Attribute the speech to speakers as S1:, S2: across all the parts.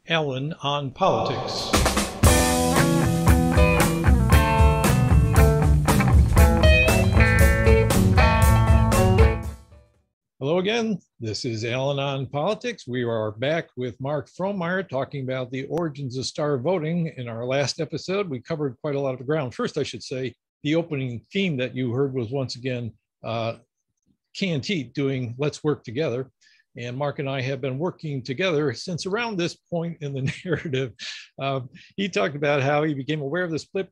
S1: Ellen on politics. Hello again. This is Alan on Politics. We are back with Mark Frohnmayer talking about the origins of star voting. In our last episode, we covered quite a lot of ground. First, I should say the opening theme that you heard was once again Canteet doing Let's Work Together. And Mark and I have been working together since around this point in the narrative. He talked about how he became aware of the split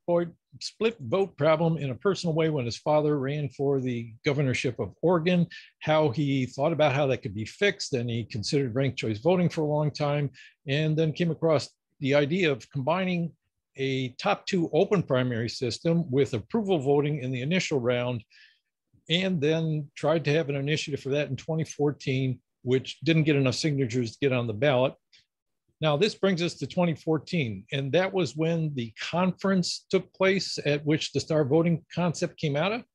S1: vote problem in a personal way when his father ran for the governorship of Oregon, how he thought about how that could be fixed, and he considered ranked choice voting for a long time, and then came across the idea of combining a top two open primary system with approval voting in the initial round, and then tried to have an initiative for that in 2014, which didn't get enough signatures to get on the ballot. Now, this brings us to 2014, and that was when the conference took place at which the star voting concept came out of?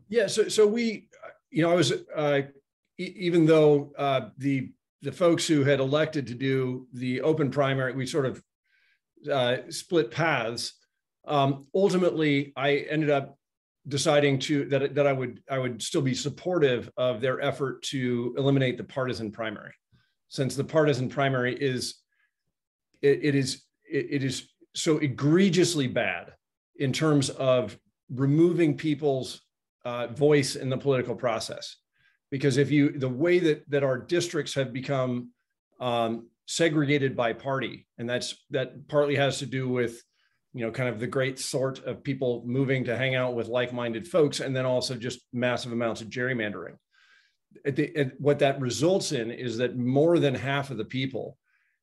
S2: Yeah, so we, I was, even though the folks who had elected to do the open primary, we sort of split paths. Ultimately, I ended up deciding that I would still be supportive of their effort to eliminate the partisan primary, since the partisan primary is so egregiously bad in terms of removing people's voice in the political process. Because the way that our districts have become segregated by party, and that partly has to do with kind of the great sort of people moving to hang out with like-minded folks, and then also just massive amounts of gerrymandering. What that results in is that more than half of the people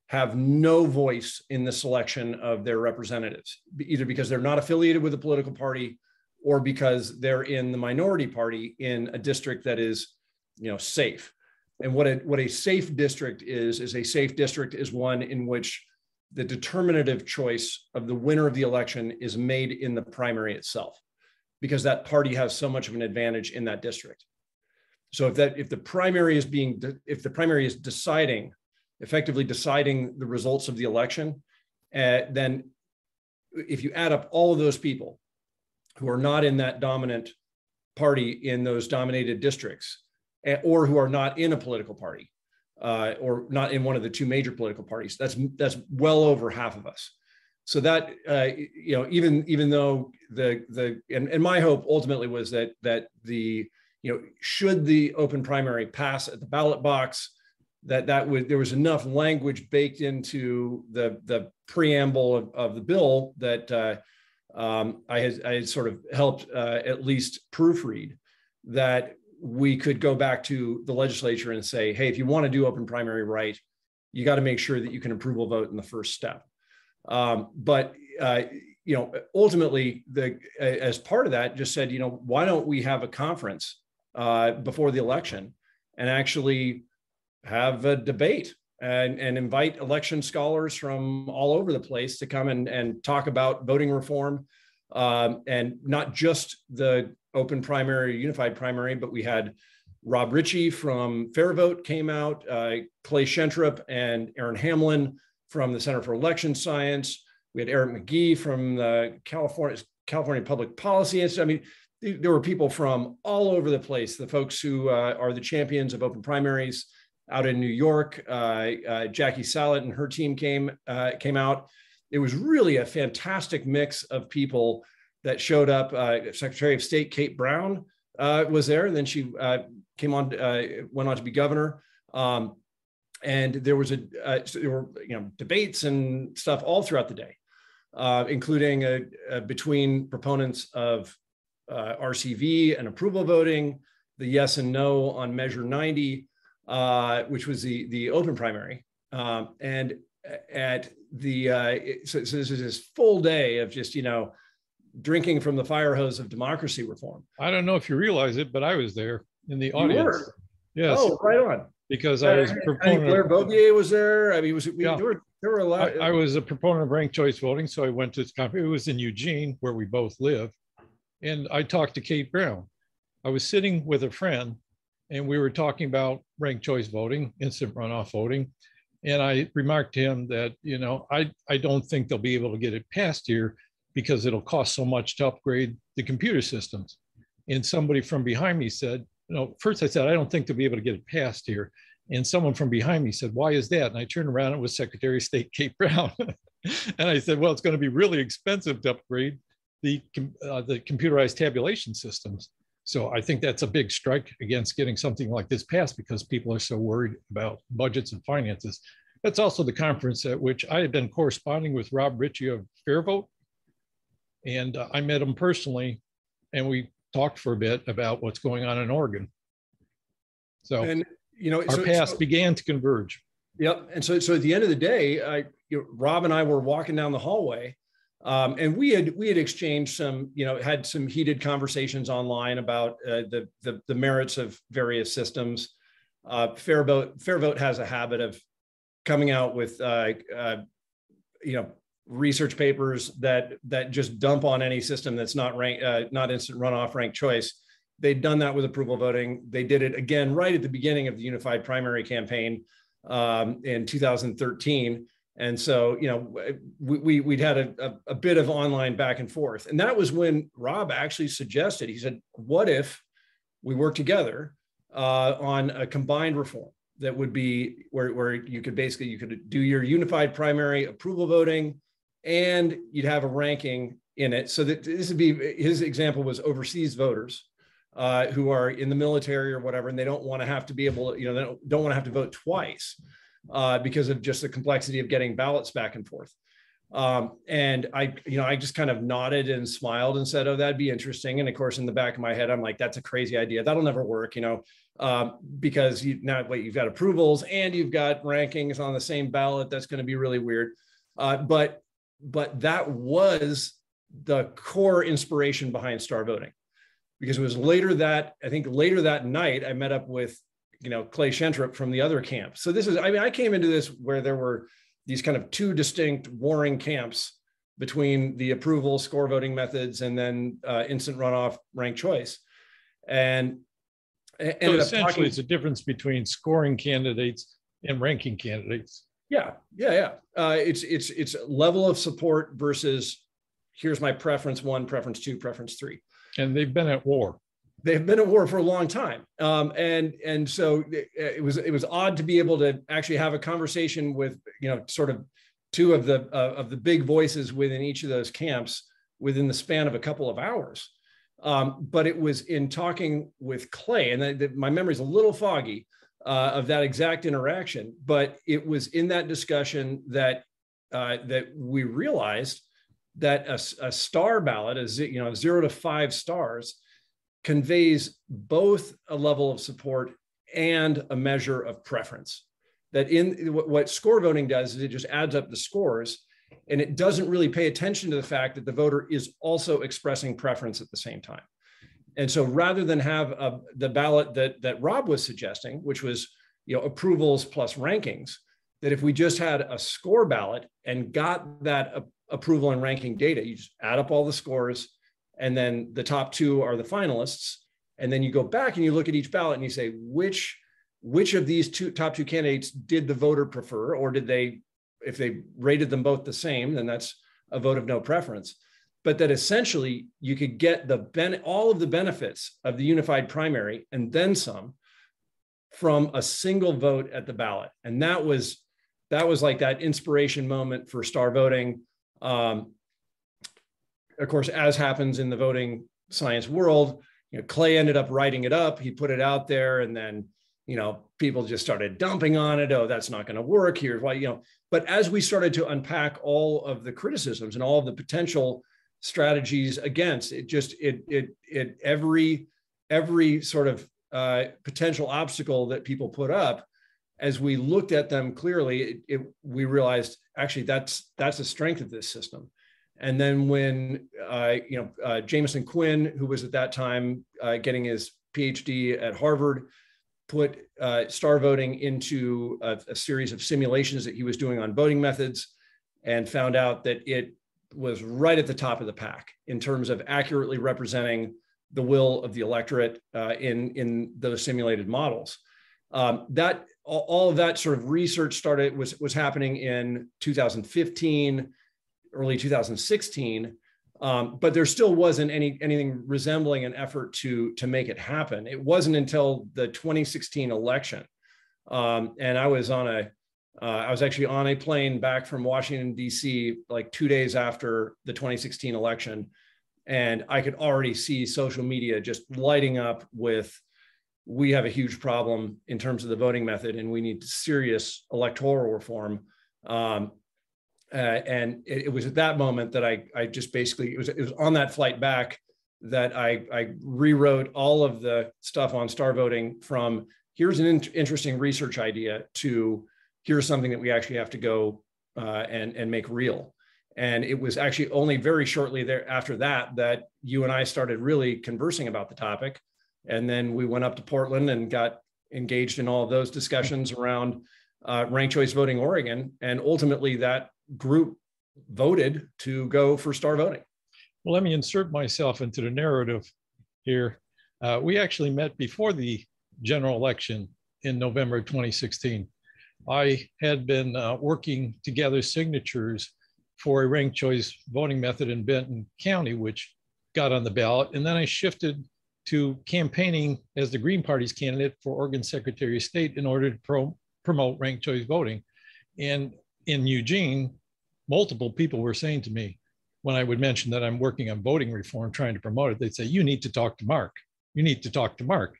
S2: have no voice in the selection of their representatives, either because they're not affiliated with a political party or because they're in the minority party in a district that is, safe. And what a safe district is a safe district is one in which the determinative choice of the winner of the election is made in the primary itself, because that party has so much of an advantage in that district. So if the primary is effectively deciding the results of the election, then if you add up all of those people who are not in that dominant party in those dominated districts, or who are not in a political party, or not in one of the two major political parties, that's well over half of us. So that even though and my hope ultimately was that the should the open primary pass at the ballot box, there was enough language baked into the preamble of the bill that I had sort of helped at least proofread, that we could go back to the legislature and say, hey, if you want to do open primary right, you got to make sure that you can approval vote in the first step. But ultimately, as part of that, just said, why don't we have a conference before the election and actually have a debate and invite election scholars from all over the place to come and talk about voting reform, and not just the open primary, unified primary, but we had Rob Ritchie from Fair Vote came out, Clay Shentrup and Aaron Hamlin from the Center for Election Science. We had Eric McGee from the California Public Policy Institute. I mean, there were people from all over the place. The folks who are the champions of open primaries out in New York, Jackie Salet and her team came out. It was really a fantastic mix of people that showed up. Secretary of State Kate Brown was there. Then she went on to be governor. And there were debates and stuff all throughout the day, including between proponents of RCV and approval voting, the yes and no on Measure 90, which was the open primary, and at the so this is this full day of just drinking from the fire hose of democracy reform.
S1: I don't know if you realize it, but I was there in the audience.
S2: You were?
S1: Yes.
S2: Oh, right on.
S1: Because I was a proponent.
S2: Blair Bogier was there. I mean, there were a lot.
S1: I was a proponent of ranked choice voting, so I went to this conference. It was in Eugene, where we both live, and I talked to Kate Brown. I was sitting with a friend, and we were talking about ranked choice voting, instant runoff voting, And I remarked to him that, I don't think they'll be able to get it passed here because it'll cost so much to upgrade the computer systems. And somebody from behind me said, first I said, I don't think they'll be able to get it passed here. And someone from behind me said, why is that? And I turned around and it was Secretary of State Kate Brown. And I said, well, it's going to be really expensive to upgrade the computerized tabulation systems. So I think that's a big strike against getting something like this passed because people are so worried about budgets and finances. That's also the conference at which I had been corresponding with Rob Ritchie of FairVote. And I met him personally, and we talked for a bit about what's going on in Oregon. So, our paths began to converge.
S2: Yep. And so at the end of the day, Rob and I were walking down the hallway, and we had exchanged some, had some heated conversations online about the merits of various systems. FairVote has a habit of coming out with research papers that just dump on any system that's not instant runoff ranked choice. They'd done that with approval voting. They did it again right at the beginning of the unified primary campaign in 2013. And so, we'd had a bit of online back and forth. And that was when Rob actually suggested, he said, what if we work together on a combined reform that would be where you could do your unified primary approval voting and you'd have a ranking in it. So that this would be, his example was overseas voters who are in the military or whatever, and they don't want to have to be able to, they don't want to have to vote twice. Because of just the complexity of getting ballots back and forth. And I just kind of nodded and smiled and said, oh, that'd be interesting. And of course, in the back of my head, I'm like, that's a crazy idea. That'll never work, because you've got approvals and you've got rankings on the same ballot. That's going to be really weird. But that was the core inspiration behind star voting, because it was later that night, I met up with Clay Shentrup from the other camp. So I came into this where there were these kind of two distinct warring camps between the approval score voting methods and then instant runoff ranked choice. And
S1: so essentially it's a difference between scoring candidates and ranking candidates.
S2: Yeah. It's level of support versus here's my preference 1, preference 2, preference 3. And
S1: they've been at war.
S2: They've been at war for a long time. And so it was odd to be able to actually have a conversation with, sort of two of the big voices within each of those camps within the span of a couple of hours. But it was in talking with Clay, and my memory is a little foggy of that exact interaction, but it was in that discussion that we realized that a star ballot, 0 to 5 stars, conveys both a level of support and a measure of preference. That in what score voting does is it just adds up the scores, and it doesn't really pay attention to the fact that the voter is also expressing preference at the same time. And so rather than have the ballot that Rob was suggesting, which was approvals plus rankings, that if we just had a score ballot and got that approval and ranking data, you just add up all the scores, and then the top 2 are the finalists. And then you go back and you look at each ballot and you say, which of these top two candidates did the voter prefer? Or if they rated them both the same, then that's a vote of no preference. But that essentially you could get all of the benefits of the unified primary and then some from a single vote at the ballot. And that was like that inspiration moment for star voting. Of course, as happens in the voting science world, Clay ended up writing it up. He put it out there, and then, people just started dumping on it. Oh, that's not going to work. Here's why, But as we started to unpack all of the criticisms and all of the potential strategies against it, every sort of potential obstacle that people put up, as we looked at them clearly, we realized actually that's the strength of this system. And then when, Jameson Quinn, who was at that time getting his PhD at Harvard, put star voting into a series of simulations that he was doing on voting methods, and found out that it was right at the top of the pack in terms of accurately representing the will of the electorate in those simulated models. That all of that sort of research was happening in 2015, early 2016. But there still wasn't anything resembling an effort to make it happen. It wasn't until the 2016 election, and I was actually on a plane back from Washington D.C. like 2 days after the 2016 election, and I could already see social media just lighting up with, we have a huge problem in terms of the voting method, and we need serious electoral reform. And it was at that moment that I just basically, it was on that flight back that I rewrote all of the stuff on star voting from here's an interesting research idea to here's something that we actually have to go and make real. And it was actually only very shortly there after that you and I started really conversing about the topic. And then we went up to Portland and got engaged in all of those discussions around ranked choice voting Oregon. And ultimately that group voted to go for star voting.
S1: Well, let me insert myself into the narrative here. We actually met before the general election in November 2016. I had been working to gather signatures for a ranked choice voting method in Benton County, which got on the ballot. And then I shifted to campaigning as the Green Party's candidate for Oregon Secretary of State in order to promote ranked choice voting. And in Eugene, multiple people were saying to me, when I would mention that I'm working on voting reform, trying to promote it, they'd say, you need to talk to Mark. You need to talk to Mark.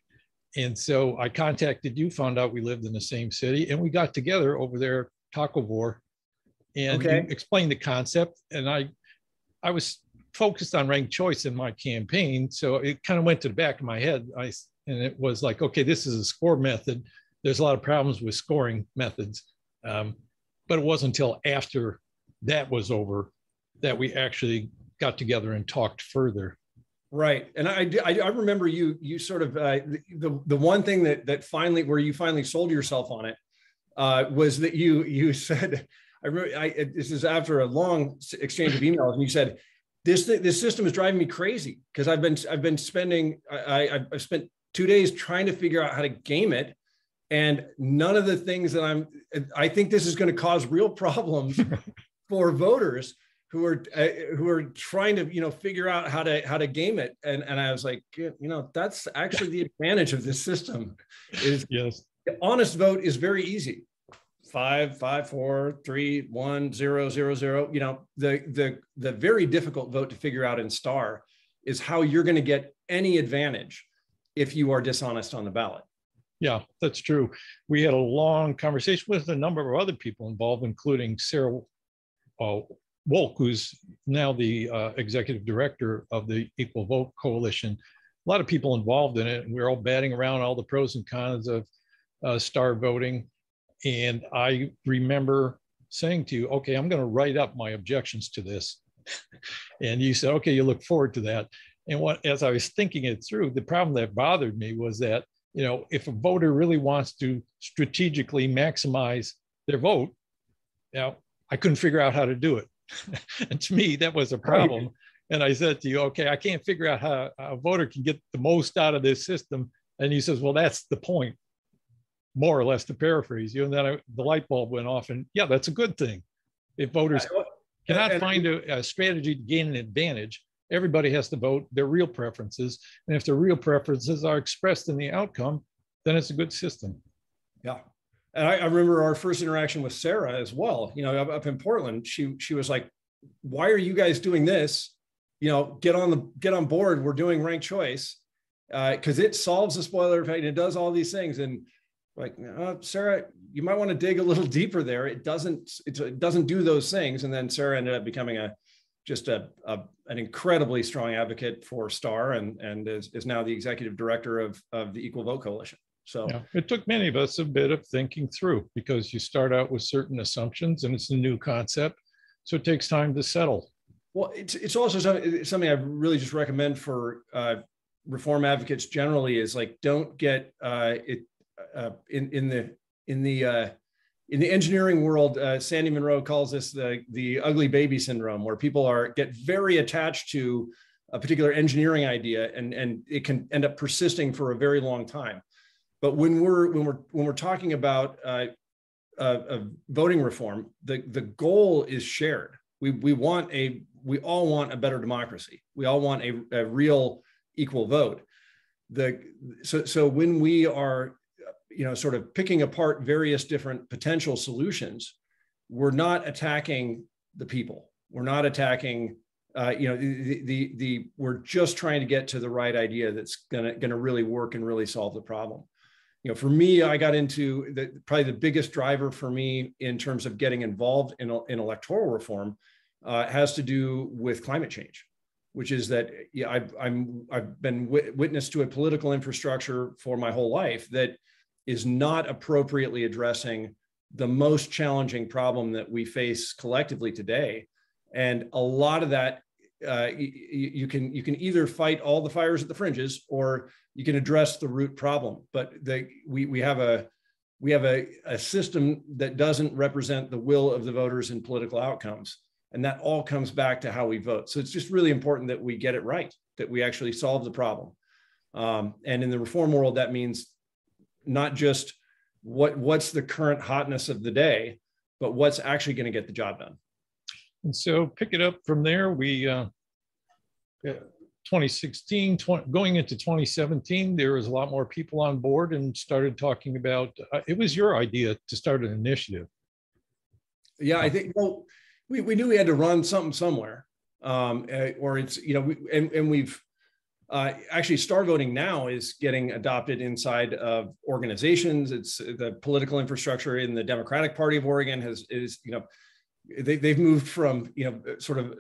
S1: And so I contacted you, found out we lived in the same city, and we got together over there at Taco Vor and you explained the concept. And I was focused on ranked choice in my campaign. So it kind of went to the back of my head. And it was like, okay, this is a score method. There's a lot of problems with scoring methods. But it wasn't until after that was over that we actually got together and talked further.
S2: Right. And I remember you sort of, the one thing that finally, where you finally sold yourself on it, was that you said, this is after a long exchange of emails, and you said, this system is driving me crazy because I've spent 2 days trying to figure out how to game it. And none of the things that I think this is going to cause real problems for voters who are trying to, figure out how to game it. And I was like, that's actually the advantage of this system is
S1: yes.
S2: The honest vote is very easy. 5, 5, 4, 3, 1, 0, 0, 0. The very difficult vote to figure out in star is how you're going to get any advantage if you are dishonest on the ballot.
S1: Yeah, that's true. We had a long conversation with a number of other people involved, including Sarah Wolk, who's now the executive director of the Equal Vote Coalition. A lot of people involved in it, and we're all batting around all the pros and cons of star voting. And I remember saying to you, okay, I'm going to write up my objections to this. And you said, okay, you look forward to that. And as I was thinking it through, the problem that bothered me was that, if a voter really wants to strategically maximize their vote, I couldn't figure out how to do it. And to me, that was a problem. And I said to you, okay, I can't figure out how a voter can get the most out of this system. And he says, well, that's the point, more or less, to paraphrase you. And then the light bulb went off, and yeah, that's a good thing. If voters cannot find a strategy to gain an advantage, everybody has to vote their real preferences. And if their real preferences are expressed in the outcome, then it's a good system.
S2: Yeah. And I remember our first interaction with Sarah as well, up in Portland. She was like, why are you guys doing this? Get on board. We're doing ranked choice because it solves the spoiler effect. It does all these things. And like, Sarah, you might want to dig a little deeper there. It doesn't do those things. And then Sarah ended up becoming an incredibly strong advocate for STAR and is now the executive director of the Equal Vote Coalition. So
S1: yeah, it took many of us a bit of thinking through because you start out with certain assumptions and it's a new concept. So it takes time to settle.
S2: Well, it's also something I really just recommend for reform advocates generally is like, don't get in the engineering world, Sandy Munro calls this the ugly baby syndrome, where people get very attached to a particular engineering idea and it can end up persisting for a very long time. But when we're talking about voting reform, the goal is shared. We all want a better democracy. We all want a real equal vote. So when we are, sort of picking apart various different potential solutions, we're not attacking the people. We're not attacking, we're just trying to get to the right idea that's gonna really work and really solve the problem. For me, I got into probably the biggest driver for me in terms of getting involved in electoral reform has to do with climate change, which is that I've been witness to a political infrastructure for my whole life that is not appropriately addressing the most challenging problem that we face collectively today. And a lot of that, you can either fight all the fires at the fringes, or you can address the root problem. But we have a system that doesn't represent the will of the voters in political outcomes. And that all comes back to how we vote. So it's just really important that we get it right, that we actually solve the problem. And in the reform world, that means not just what's the current hotness of the day, but what's actually going to get the job done.
S1: And so pick it up from there. We 2016, going into 2017, there was a lot more people on board and started talking about, it was your idea to start an initiative.
S2: Yeah, I think, well, we knew we had to run something somewhere, or it's, we've actually STAR voting now is getting adopted inside of organizations. It's the political infrastructure in the Democratic Party of Oregon they've moved from, sort of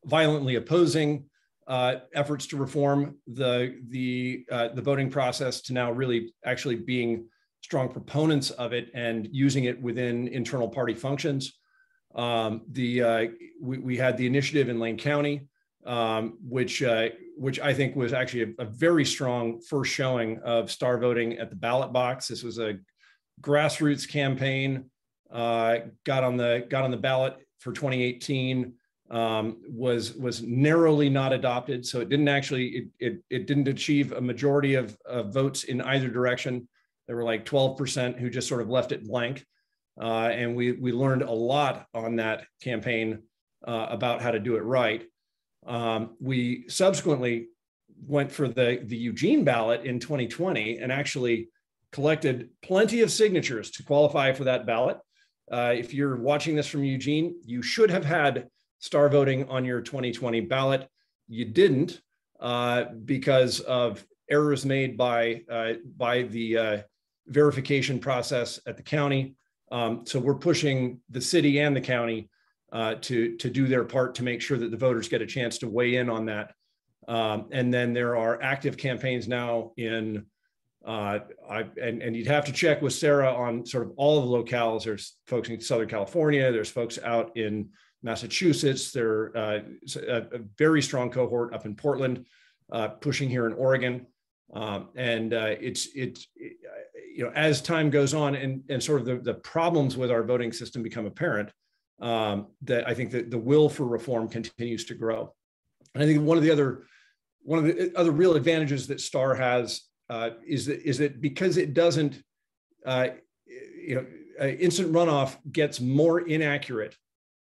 S2: violently opposing efforts to reform the voting process to now really actually being strong proponents of it and using it within internal party functions. We had the initiative in Lane County, which I think was actually a very strong first showing of STAR voting at the ballot box. This was a grassroots campaign, got on the ballot for 2018, was narrowly not adopted. So it didn't actually, it didn't achieve a majority of votes in either direction. There were like 12% who just sort of left it blank. And we learned a lot on that campaign about how to do it right. We subsequently went for the Eugene ballot in 2020 and actually collected plenty of signatures to qualify for that ballot. If you're watching this from Eugene, you should have had STAR voting on your 2020 ballot. You didn't because of errors made by the verification process at the county. So we're pushing the city and the county to do their part to make sure that the voters get a chance to weigh in on that. And then there are active campaigns now in, and you'd have to check with Sarah on sort of all of the locales. There's folks in Southern California, there's folks out in Massachusetts, there a very strong cohort up in Portland, pushing here in Oregon. It's as time goes on and sort of the problems with our voting system become apparent, that I think that the will for reform continues to grow. And I think one of the other real advantages that STAR has is that because it doesn't, instant runoff gets more inaccurate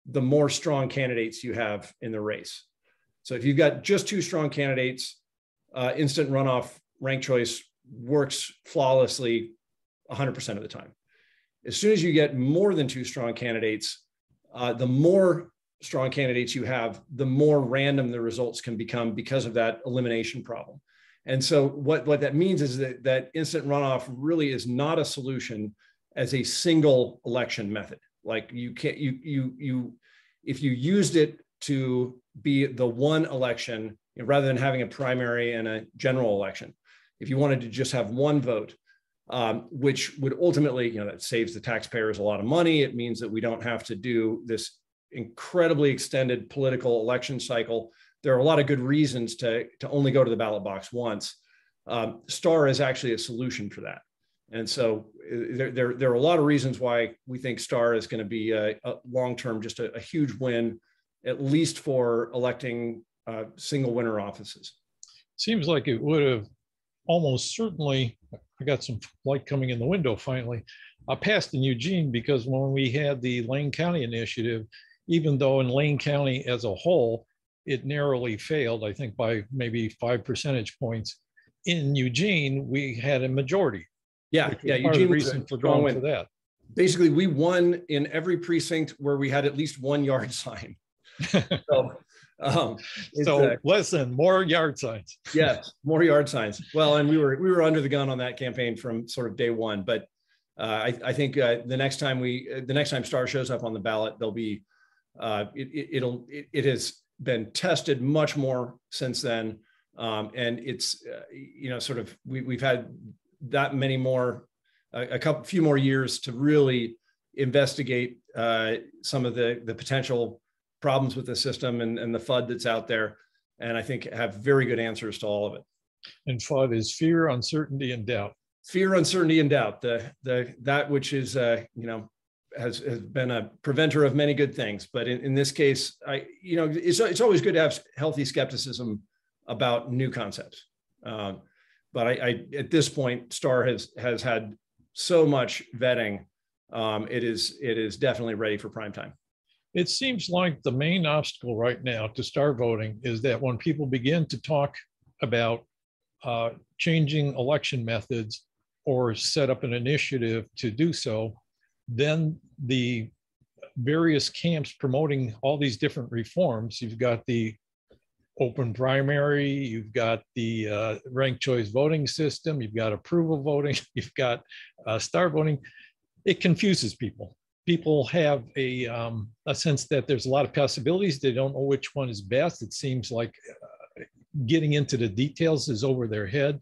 S2: the more strong candidates you have in the race. So if you've got just two strong candidates, instant runoff ranked choice works flawlessly 100% of the time. As soon as you get more than two strong candidates, the more strong candidates you have, the more random the results can become because of that elimination problem. And so what that means is that instant runoff really is not a solution as a single election method. Like you can't, if you used it to be the one election, rather than having a primary and a general election, if you wanted to just have one vote, which would ultimately, that saves the taxpayers a lot of money. It means that we don't have to do this incredibly extended political election cycle. There are a lot of good reasons to only go to the ballot box once. STAR is actually a solution for that. And so there are a lot of reasons why we think STAR is going to be a long-term, just a huge win, at least for electing single winner offices.
S1: Seems like it would have almost certainly, I got some light coming in the window finally. I passed in Eugene because when we had the Lane County initiative, even though in Lane County as a whole, it narrowly failed, I think by maybe 5 percentage points. In Eugene, we had a majority.
S2: Yeah, yeah.
S1: Eugene was reason for going for that.
S2: Basically, we won in every precinct where we had at least 1 yard sign.
S1: So listen, more yard signs.
S2: Yes, more yard signs. Well, and we were under the gun on that campaign from sort of day one. But I think the next time Star shows up on the ballot, there'll be it has been tested much more since then, and it's sort of we've had that many more few more years to really investigate some of the potential problems with the system and the FUD that's out there, and I think have very good answers to all of it.
S1: And FUD is fear, uncertainty, and doubt. Fear,
S2: uncertainty, and doubt. That which is has been a preventer of many good things, but in this case, it's always good to have healthy skepticism about new concepts. But I at this point, Star has had so much vetting. It is definitely ready for prime time.
S1: It seems like the main obstacle right now to Star voting is that when people begin to talk about changing election methods or set up an initiative to do so, then the various camps promoting all these different reforms, you've got the open primary, you've got the ranked choice voting system, you've got approval voting, you've got Star voting. It confuses people. People have a sense that there's a lot of possibilities. They don't know which one is best. It seems like getting into the details is over their head.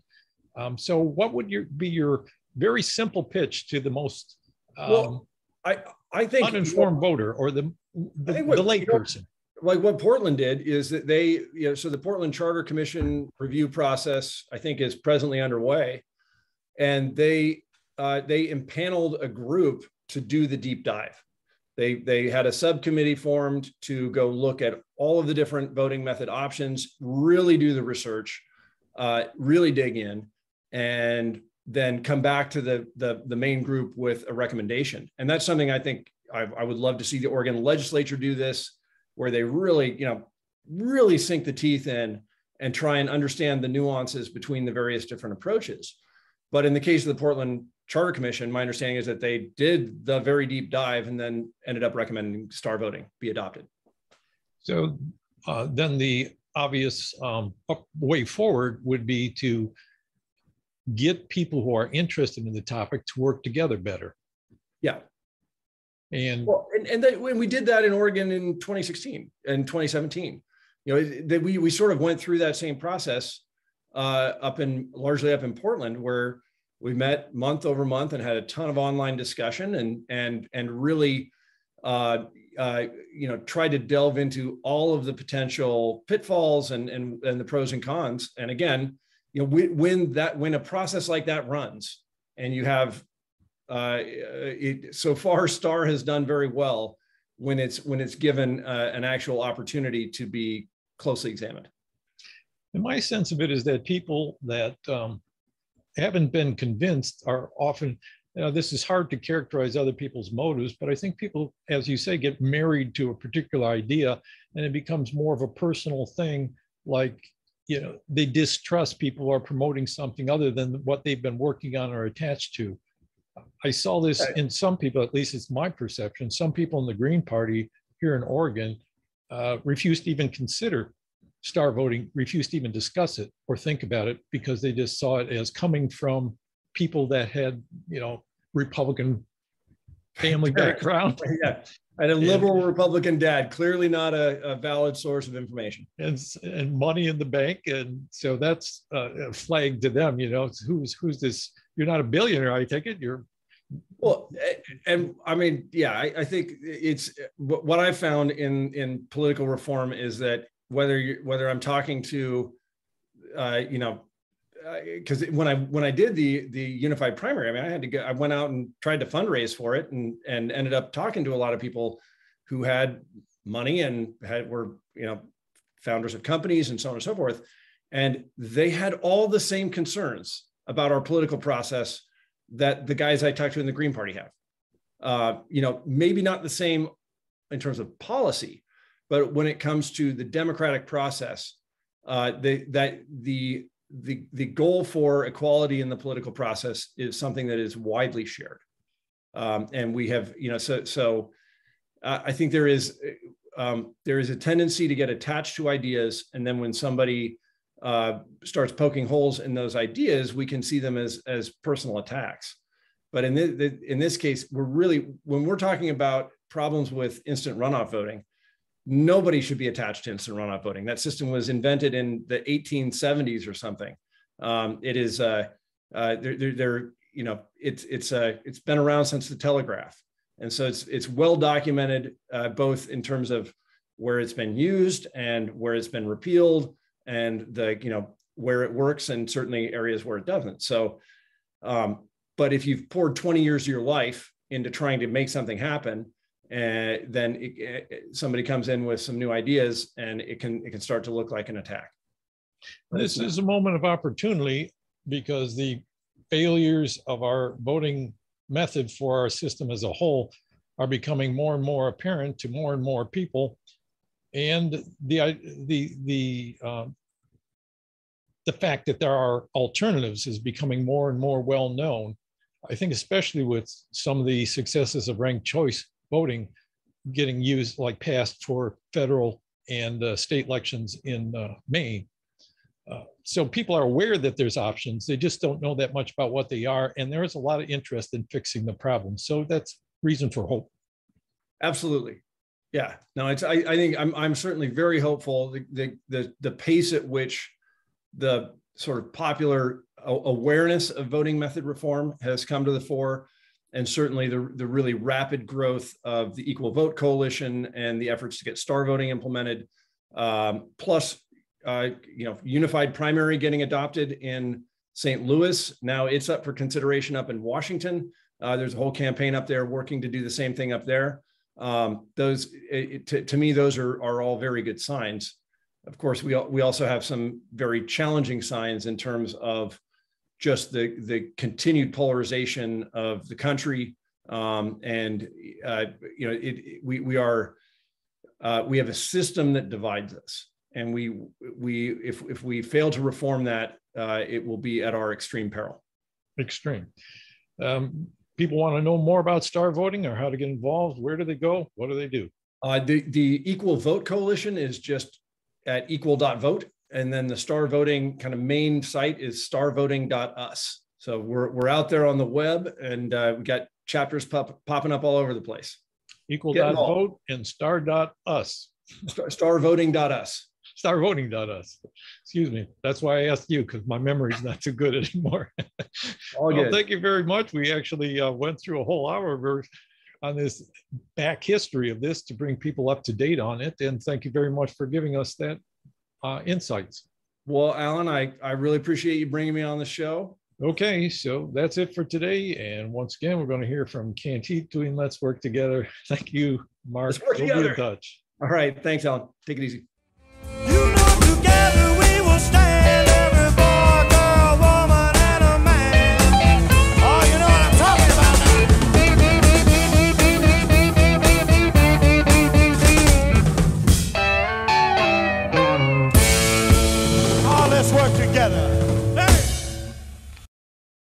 S1: So what would be your very simple pitch to the most
S2: I think
S1: uninformed voter or the lay person?
S2: Like what Portland did is that so the Portland Charter Commission review process, I think, is presently underway, and they impaneled a group to do the deep dive. They had a subcommittee formed to go look at all of the different voting method options, really do the research, really dig in, and then come back to the main group with a recommendation. And that's something I think I would love to see the Oregon legislature do this, where they really sink the teeth in and try and understand the nuances between the various different approaches. But in the case of the Portland Charter Commission, my understanding is that they did the very deep dive and then ended up recommending Star voting be adopted.
S1: So then the obvious way forward would be to get people who are interested in the topic to work together better.
S2: Yeah.
S1: And
S2: when we did that in Oregon in 2016 and 2017, we sort of went through that same process largely up in Portland, where we met month over month and had a ton of online discussion and really tried to delve into all of the potential pitfalls and the pros and cons. And again, when a process like that runs and you have so far, Star has done very well when it's given an actual opportunity to be closely examined.
S1: And my sense of it is that people that haven't been convinced are often, this is hard to characterize other people's motives, but I think people, as you say, get married to a particular idea and it becomes more of a personal thing. Like, they distrust people who are promoting something other than what they've been working on or attached to. I saw this in some people, at least it's my perception. Some people in the Green Party here in Oregon refused to even consider Star voting, refused to even discuss it or think about it because they just saw it as coming from people that had, Republican family background.
S2: Yeah. And a liberal Republican dad, clearly not a valid source of information.
S1: And money in the bank. And so that's a flag to them, who's this? You're not a billionaire, I take it.
S2: Well, and I mean, yeah, I think it's what I found in political reform is that whether I'm talking to, because when I did the unified primary, I mean, I went out and tried to fundraise for it and ended up talking to a lot of people who had money and were founders of companies and so on and so forth, and they had all the same concerns about our political process that the guys I talked to in the Green Party have. Maybe not the same in terms of policy, but when it comes to the democratic process, the goal for equality in the political process is something that is widely shared. And we have, I think there is a tendency to get attached to ideas, and then when somebody starts poking holes in those ideas, we can see them as personal attacks. But in this case, when we're talking about problems with instant runoff voting, nobody should be attached to instant runoff voting. That system was invented in the 1870s or something. It is it's been around since the telegraph, and so it's well documented, both in terms of where it's been used and where it's been repealed, and where it works, and certainly areas where it doesn't. So, but if you've poured 20 years of your life into trying to make something happen, then somebody comes in with some new ideas, and it can start to look like an attack.
S1: This is a moment of opportunity, because the failures of our voting method for our system as a whole are becoming more and more apparent to more and more people. And the fact that there are alternatives is becoming more and more well known. I think especially with some of the successes of ranked choice voting getting used, like passed for federal and state elections in Maine. So people are aware that there's options. They just don't know that much about what they are. And there is a lot of interest in fixing the problem. So that's reason for hope.
S2: Absolutely. Yeah. No, I think I'm certainly very hopeful. The pace at which the sort of popular awareness of voting method reform has come to the fore, and certainly the really rapid growth of the Equal Vote Coalition and the efforts to get star voting implemented, plus unified primary getting adopted in St. Louis. Now it's up for consideration up in Washington. There's a whole campaign up there working to do the same thing up there. To me, those are all very good signs. Of course, we also have some very challenging signs in terms of just the continued polarization of the country, we have a system that divides us, and if we fail to reform that, it will be at our extreme peril.
S1: Extreme. People want to know more about star voting or how to get involved. Where do they go? What do they do?
S2: The Equal Vote Coalition is just at equal.vote. And then the star voting kind of main site is starvoting.us. So we're out there on the web, and we got chapters popping up all over the place.
S1: Equal.vote and star.us.
S2: Starvoting.us.
S1: Starvoting.us. Excuse me. That's why I asked you, because my memory's not too good anymore.
S2: All good.
S1: Well, thank you very much. We actually went through a whole hour on this back history of this to bring people up to date on it. And thank you very much for giving us that insights.
S2: Well, Alan, I really appreciate you bringing me on the show.
S1: Okay, so that's it for today. And once again, we're going to hear from Cantique doing Let's Work Together. Thank you, Mark.
S2: Let's work together.
S1: We'll be in touch.
S2: All right. Thanks, Alan. Take it easy.
S3: You know, together